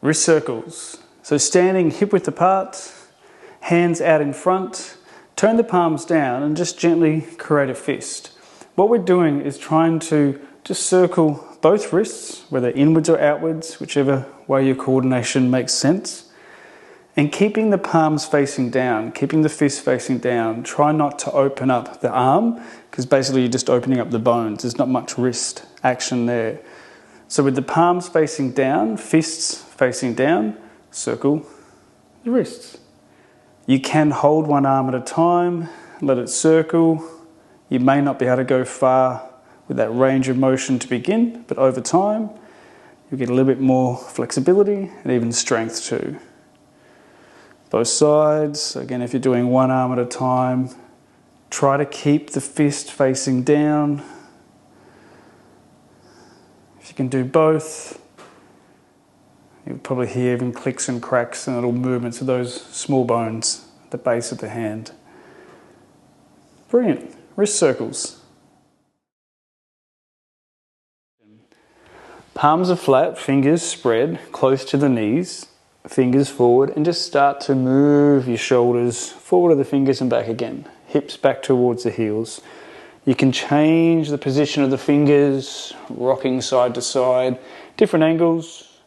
Wrist circles. So standing hip width apart, hands out in front, turn the palms down and just gently create a fist. What we're doing is trying to just circle both wrists, whether inwards or outwards, whichever way your coordination makes sense, and keeping the palms facing down, keeping the fist facing down. Try not to open up the arm, because basically you're just opening up the bones. There's not much wrist action there. So with the palms facing down, fists facing down, circle the wrists. You can hold one arm at a time, let it circle. You may not be able to go far with that range of motion to begin, but over time, you'll get a little bit more flexibility and even strength too. Both sides, again, if you're doing one arm at a time, try to keep the fist facing down. If you can do both, you'll probably hear even clicks and cracks and little movements of those small bones at the base of the hand. Brilliant. Wrist circles. Palms are flat, fingers spread close to the knees, fingers forward, and just start to move your shoulders forward of the fingers and back again. Hips back towards the heels. You can change the position of the fingers, rocking side to side, different angles,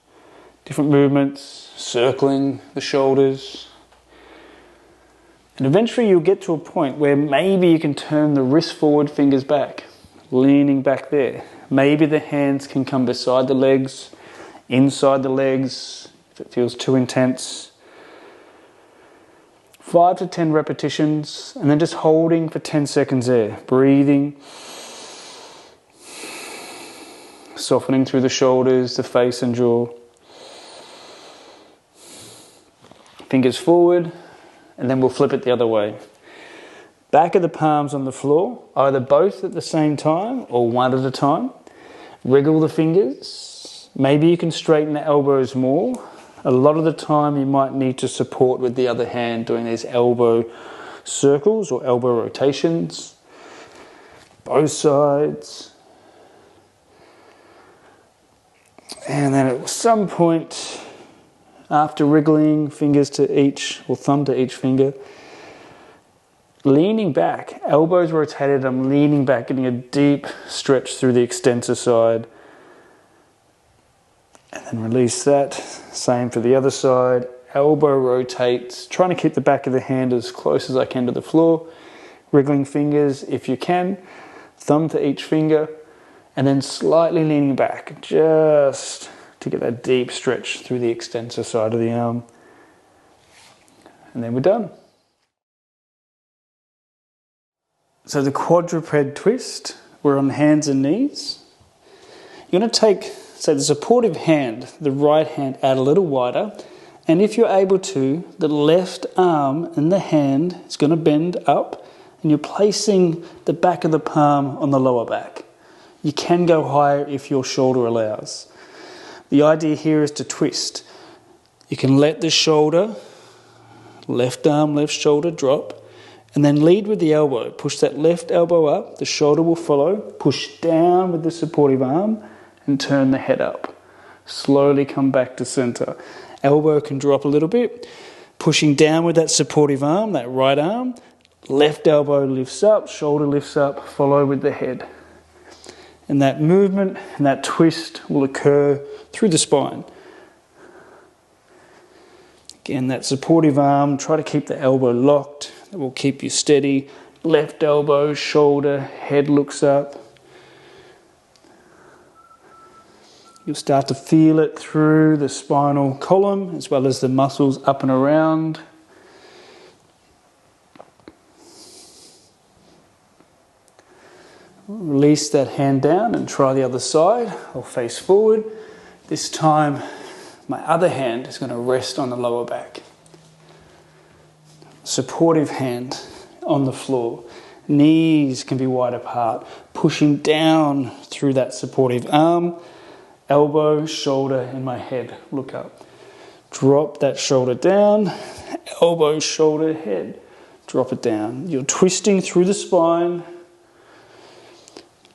different movements, circling the shoulders. And eventually you'll get to a point where maybe you can turn the wrist forward, fingers back, leaning back there. Maybe the hands can come beside the legs, inside the legs, if it feels too intense. 5 to 10 repetitions, and then just holding for 10 seconds there. Breathing. Softening through the shoulders, the face and jaw. Fingers forward, and then we'll flip it the other way. Back of the palms on the floor, either both at the same time or one at a time. Wriggle the fingers. Maybe you can straighten the elbows more. A lot of the time you might need to support with the other hand doing these elbow circles or elbow rotations. Both sides. And then at some point, after wriggling fingers to each, or thumb to each finger, leaning back, elbows rotated, I'm leaning back, getting a deep stretch through the extensor side. And then release that. Same for the other side. Elbow rotates, trying to keep the back of the hand as close as I can to the floor. Wriggling fingers if you can, thumb to each finger, and then slightly leaning back, just to get that deep stretch through the extensor side of the arm. And then we're done. So the quadruped twist, we're on hands and knees. You're going to take, say, the supportive hand, the right hand out a little wider, and if you're able to, the left arm and the hand is going to bend up, and you're placing the back of the palm on the lower back. You can go higher if your shoulder allows. The idea here is to twist. You can let the shoulder, left arm, left shoulder drop, and then lead with the elbow. Push that left elbow up, the shoulder will follow. Push down with the supportive arm and turn the head up. Slowly come back to center. Elbow can drop a little bit. Pushing down with that supportive arm, that right arm. Left elbow lifts up, shoulder lifts up, follow with the head. And that movement and that twist will occur through the spine. Again, that supportive arm, try to keep the elbow locked. That will keep you steady. Left elbow, shoulder, head looks up. You'll start to feel it through the spinal column as well as the muscles up and around. Release that hand down and try the other side. I'll face forward. This time my other hand is going to rest on the lower back. Supportive hand on the floor. Knees can be wide apart. Pushing down through that supportive arm. Elbow, shoulder, and my head look up. Drop that shoulder down. Elbow, shoulder, head. Drop it down. You're twisting through the spine.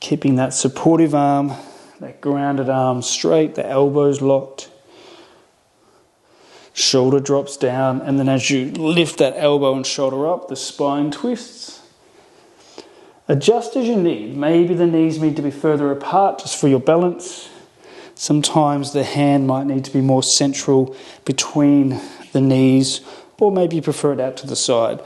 Keeping that supportive arm, that grounded arm straight, the elbows locked. shoulder drops down, and then as you lift that elbow and shoulder up, the spine twists. Adjust as you need. Maybe the knees need to be further apart just for your balance. Sometimes the hand might need to be more central between the knees, or maybe you prefer it out to the side.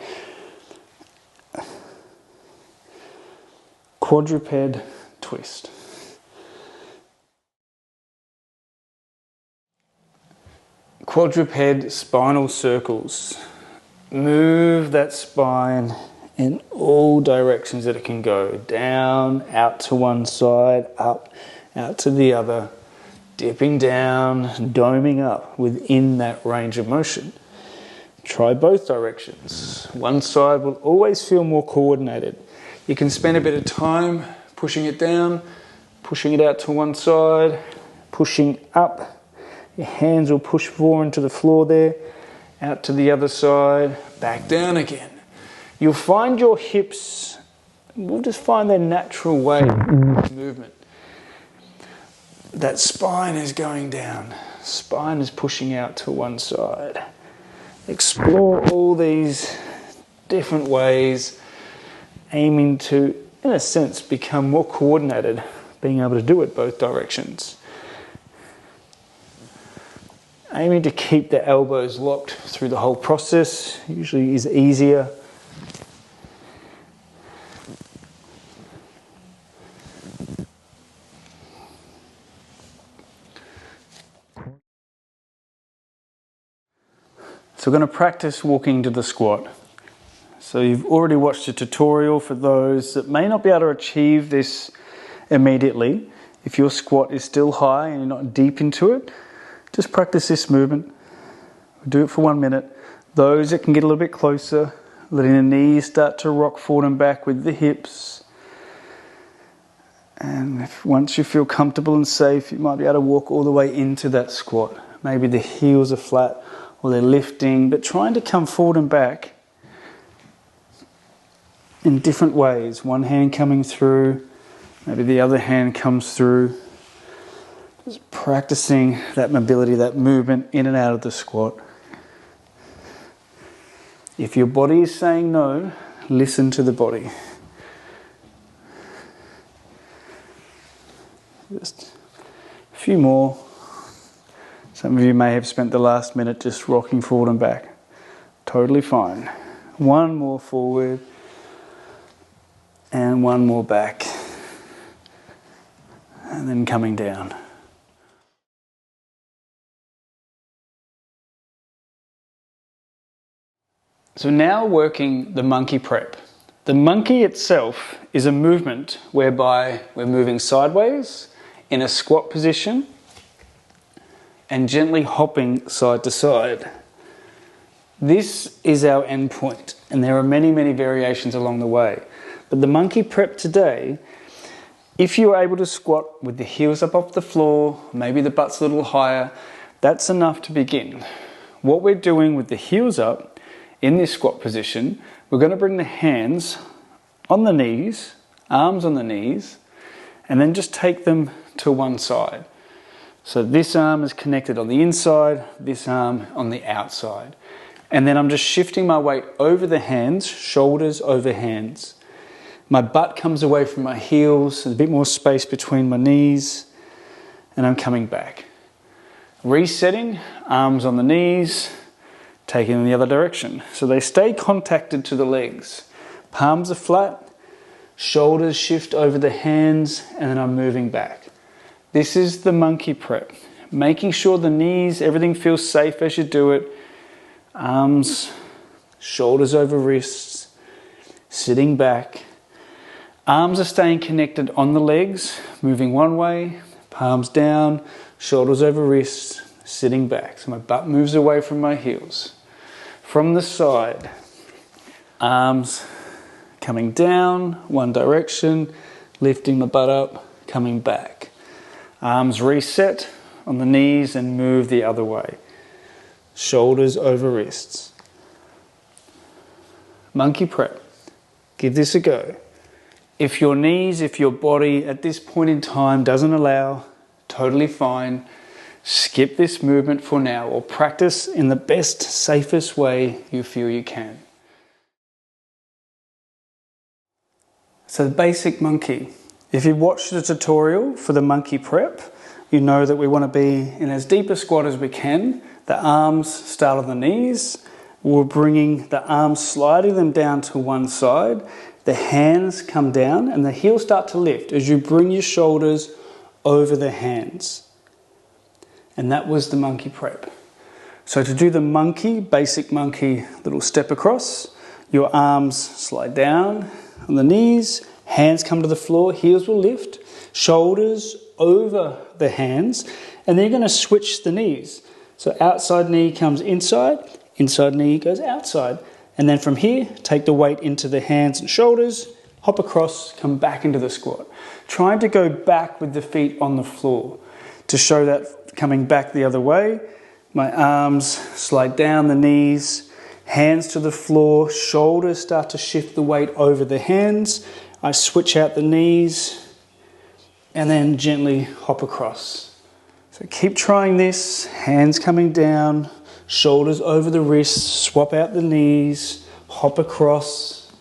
Quadruped twist. Quadruped spinal circles. Move that spine in all directions that it can go. Down, out to one side, up, out to the other. Dipping down, doming up within that range of motion. Try both directions. One side will always feel more coordinated. You can spend a bit of time pushing it down, pushing it out to one side, pushing up. Your hands will push forward into the floor there, out to the other side, back down again. You'll find your hips will just find their natural way in this movement. That spine is going down. Spine is pushing out to one side. Explore all these different ways, aiming to, in a sense, become more coordinated, being able to do it both directions. Aiming to keep the elbows locked through the whole process usually is easier. So we're going to practice walking to the squat. So you've already watched a tutorial for those that may not be able to achieve this immediately. If your squat is still high and you're not deep into it, just practice this movement. Do it for 1 minute. Those that can get a little bit closer, letting the knees start to rock forward and back with the hips. And once you feel comfortable and safe, you might be able to walk all the way into that squat. Maybe the heels are flat or they're lifting, but trying to come forward and back in different ways. One hand coming through, maybe the other hand comes through. Just practicing that mobility, that movement in and out of the squat. If your body is saying no, listen to the body. Just a few more. Some of you may have spent the last minute just rocking forward and back. Totally fine. One more forward and one more back. And then coming down. So now working the monkey prep. The monkey itself is a movement whereby we're moving sideways in a squat position and gently hopping side to side. This is our end point, and there are many, many variations along the way. But the monkey prep today, if you're able to squat with the heels up off the floor, maybe the butt's a little higher, that's enough to begin. What we're doing with the heels up, in this squat position, we're going to bring the hands on the knees, arms on the knees, and then just take them to one side. So this arm is connected on the inside, this arm on the outside. And then I'm just shifting my weight over the hands, shoulders over hands. My butt comes away from my heels, there's a bit more space between my knees, and I'm coming back. Resetting, arms on the knees, taking in the other direction. So they stay contacted to the legs. Palms are flat, shoulders shift over the hands, and then I'm moving back. This is the monkey prep. Making sure the knees, everything feels safe as you do it. Arms, shoulders over wrists, sitting back. Arms are staying connected on the legs, moving one way, palms down, shoulders over wrists, sitting back. So my butt moves away from my heels. From the side, arms coming down, one direction, lifting the butt up, coming back. Arms reset on the knees and move the other way. Shoulders over wrists. Monkey prep. Give this a go. If your body at this point in time doesn't allow, totally fine. skip this movement for now or practice in the best, safest way you feel you can. So the basic monkey. If you watched the tutorial for the monkey prep, you know that we want to be in as deep a squat as we can. The arms start on the knees. We're bringing the arms, sliding them down to one side. The hands come down and the heels start to lift as you bring your shoulders over the hands. And that was the monkey prep. So to do the monkey, basic monkey little step across, your arms slide down on the knees, hands come to the floor, heels will lift, shoulders over the hands, and then you're going to switch the knees. So outside knee comes inside, inside knee goes outside. And then from here, take the weight into the hands and shoulders, hop across, come back into the squat. Trying to go back with the feet on the floor. To show that coming back the other way, my arms slide down the knees, hands to the floor, shoulders start to shift the weight over the hands. I switch out the knees and then gently hop across. So keep trying this, hands coming down, shoulders over the wrists, swap out the knees, hop across.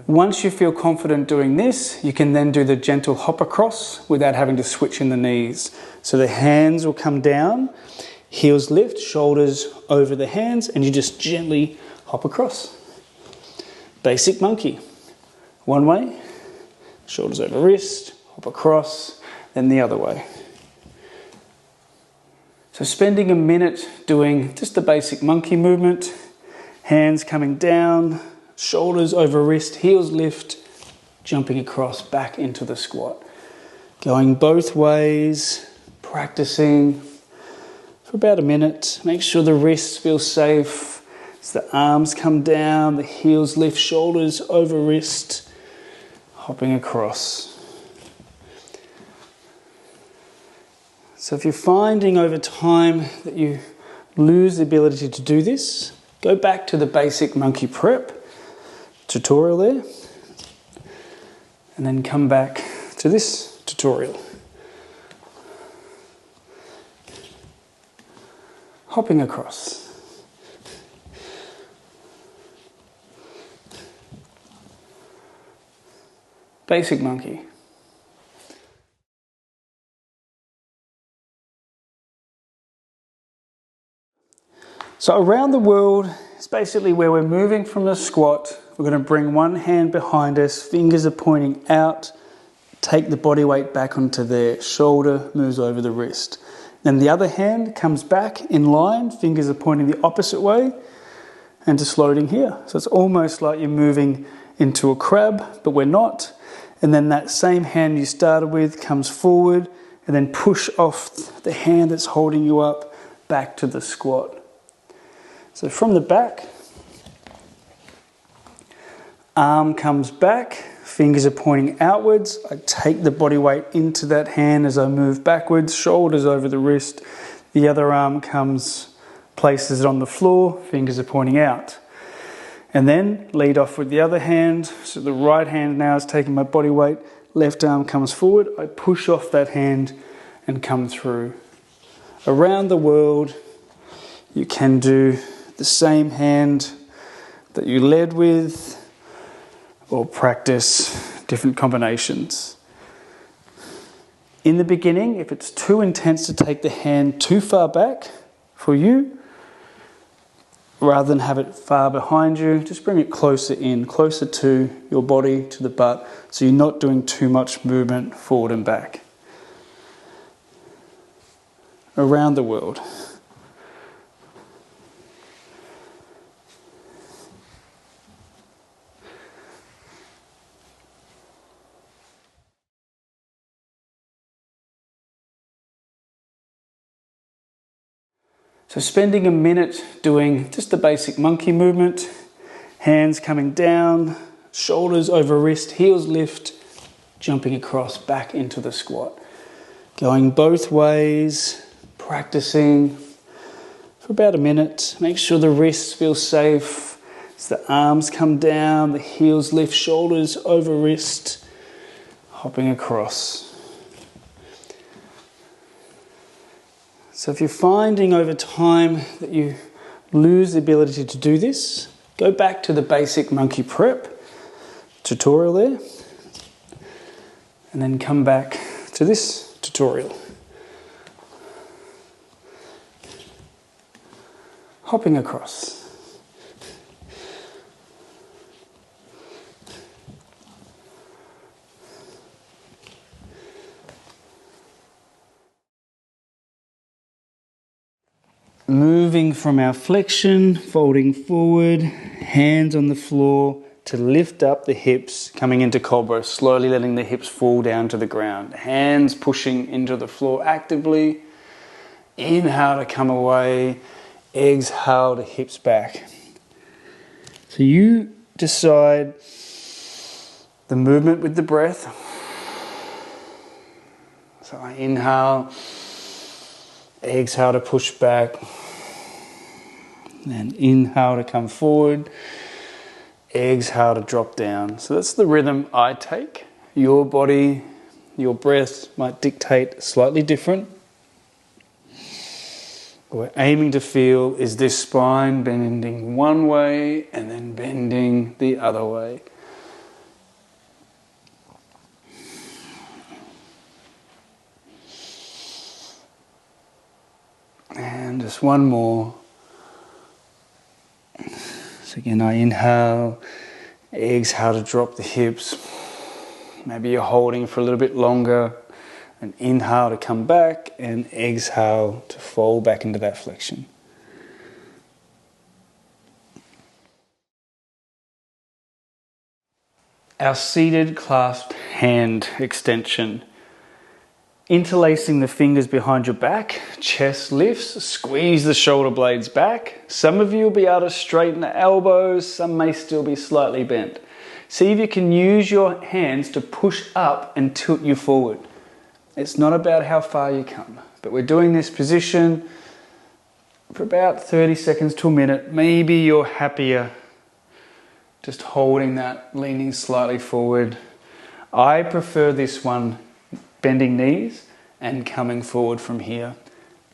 Once you feel confident doing this, you can then do the gentle hop across without having to switch in the knees. So the hands will come down, heels lift, shoulders over the hands, and you just gently hop across. Basic monkey. One way, shoulders over wrist, hop across, then the other way. So spending a minute doing just the basic monkey movement, hands coming down, shoulders over wrist, heels lift, jumping across back into the squat. Going both ways, practicing for about a minute. Make sure the wrists feel safe. As the arms come down, the heels lift, shoulders over wrist, hopping across. So if you're finding over time that you lose the ability to do this, go back to the basic monkey prep tutorial there, and then come back to this tutorial. Hopping across. Basic monkey. So around the world, it's basically where we're moving from the squat. We're going to bring one hand behind us, fingers are pointing out, take the body weight back onto there, shoulder moves over the wrist. Then the other hand comes back in line, fingers are pointing the opposite way, and just loading here. So it's almost like you're moving into a crab, but we're not. And then that same hand you started with comes forward, and then push off the hand that's holding you up back to the squat. So from the back, arm comes back, fingers are pointing outwards. I take the body weight into that hand as I move backwards, shoulders over the wrist. The other arm comes, places it on the floor, fingers are pointing out. And then lead off with the other hand. So the right hand now is taking my body weight, left arm comes forward. I push off that hand and come through. Around the world, you can do the same hand that you led with, or practice different combinations. In the beginning, if it's too intense to take the hand too far back for you, rather than have it far behind you, just bring it closer in, closer to your body, to the butt, so you're not doing too much movement forward and back. Around the world. So spending a minute doing just the basic monkey movement, hands coming down, shoulders over wrist, heels lift, jumping across back into the squat. Going both ways, practicing for about a minute. Make sure the wrists feel safe. As the arms come down, the heels lift, shoulders over wrist, hopping across. So if you're finding over time that you lose the ability to do this, go back to the basic monkey prep tutorial there, and then come back to this tutorial. Hopping across. Moving from our flexion, folding forward, hands on the floor to lift up the hips, coming into cobra, slowly letting the hips fall down to the ground. Hands pushing into the floor actively. Inhale to come away, exhale to hips back. So you decide the movement with the breath. So I inhale, exhale to push back, and inhale to come forward, exhale to drop down. So that's the rhythm I take. Your body, your breath might dictate slightly different. What we're aiming to feel is this spine bending one way and then bending the other way. And just one more. So again, I inhale, exhale to drop the hips. Maybe you're holding for a little bit longer. And inhale to come back, and exhale to fold back into that flexion. Our seated clasped hand extension. Interlacing the fingers behind your back, chest lifts, squeeze the shoulder blades back. Some of you will be able to straighten the elbows, some may still be slightly bent. See if you can use your hands to push up and tilt you forward. It's not about how far you come, but we're doing this position for about 30 seconds to a minute. Maybe you're happier just holding that, leaning slightly forward. I prefer this one, bending knees and coming forward from here.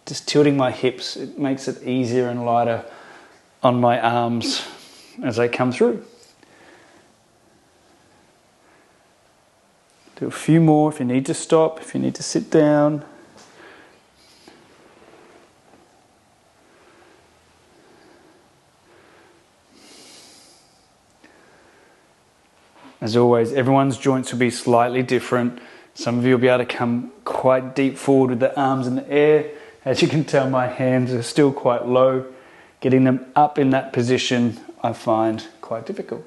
Just tilting my hips, it makes it easier and lighter on my arms as I come through. Do a few more if you need to stop, if you need to sit down. As always, everyone's joints will be slightly different. Some of you will be able to come quite deep forward with the arms in the air. As you can tell, my hands are still quite low. Getting them up in that position, I find quite difficult.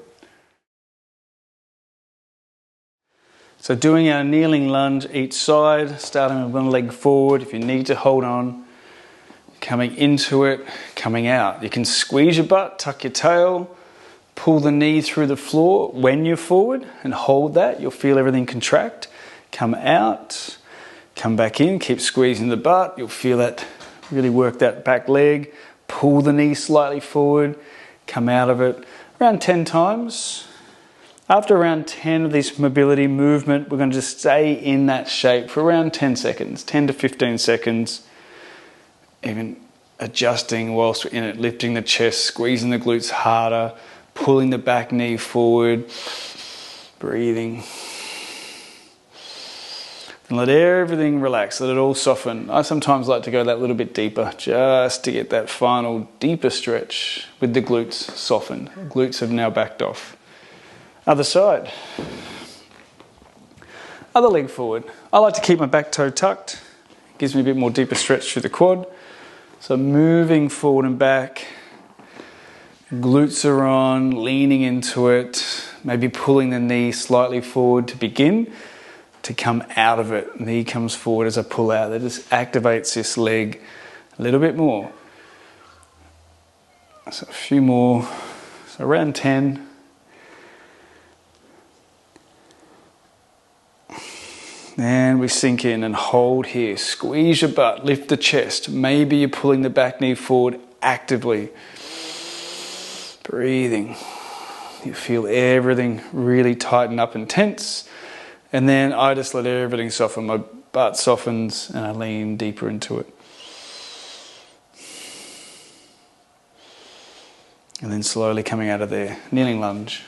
So doing our kneeling lunge each side, starting with one leg forward. If you need to hold on, coming into it, coming out. You can squeeze your butt, tuck your tail, pull the knee through the floor when you're forward and hold that. You'll feel everything contract. Come out, come back in, keep squeezing the butt. You'll feel that, really work that back leg. Pull the knee slightly forward, come out of it. Around 10 times. After around 10 of this mobility movement, we're going to just stay in that shape for around 10 seconds, 10 to 15 seconds. Even adjusting whilst we're in it, lifting the chest, squeezing the glutes harder, pulling the back knee forward, breathing. And let everything relax, let it all soften. I sometimes like to go that little bit deeper, just to get that final deeper stretch with the glutes softened. Glutes have now backed off. Other side. Other leg forward. I like to keep my back toe tucked. Gives me a bit more deeper stretch through the quad. So moving forward and back. Glutes are on, leaning into it. Maybe pulling the knee slightly forward to begin. To come out of it. Knee comes forward as I pull out. That just activates this leg a little bit more. So a few more. So around 10. And we sink in and hold here. Squeeze your butt, lift the chest. Maybe you're pulling the back knee forward actively. Breathing. You feel everything really tighten up and tense. And then I just let everything soften. My butt softens and I lean deeper into it. And then slowly coming out of there, kneeling lunge.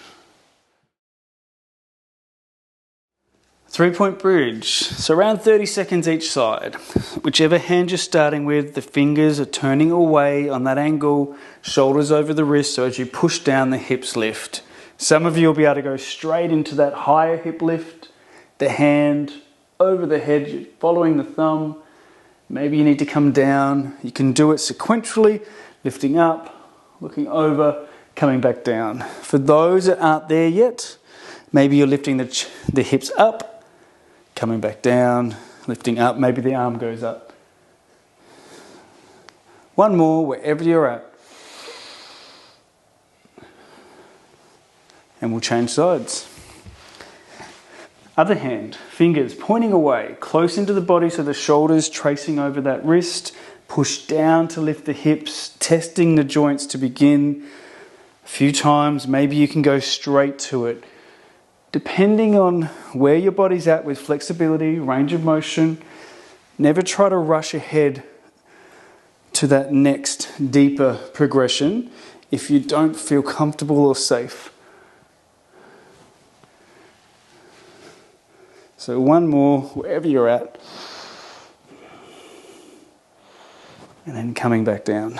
3-point bridge, so around 30 seconds each side. Whichever hand you're starting with, the fingers are turning away on that angle, shoulders over the wrist, so as you push down, the hips lift. Some of you will be able to go straight into that higher hip lift, the hand over the head, you're following the thumb. Maybe you need to come down. You can do it sequentially, lifting up, looking over, coming back down. For those that aren't there yet, maybe you're lifting the hips up, coming back down, lifting up, maybe the arm goes up. One more, wherever you're at. And we'll change sides. Other hand, fingers pointing away, close into the body, so the shoulders tracing over that wrist. Push down to lift the hips, testing the joints to begin. A few times, maybe you can go straight to it. Depending on where your body's at with flexibility, range of motion, never try to rush ahead to that next deeper progression if you don't feel comfortable or safe. So one more, wherever you're at. And then coming back down.